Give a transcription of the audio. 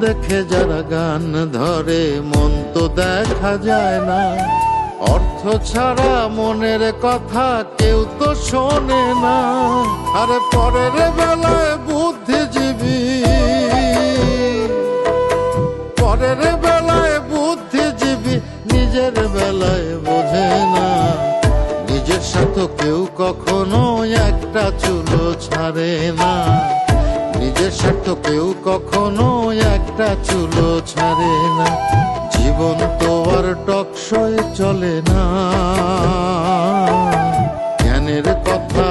দেখে যারা গান ধরে মন তো দেখা যায় না। অর্থ ছাড়া মনের কথা কেউ তো শোনে না। আরে পরের বেলায় বুদ্ধিজীবী, পরের বেলায় বুদ্ধিজীবী, নিজের বেলায় বোঝে না। নিজের সাথে কেউ কখনো একটা চুলো ছাড়ে না। নিজের স্বার্থ কেউ কখনো একটা চুলো ছাড়ে না। জীবন তো আর টকশয়ে চলে না। জ্ঞানের কথা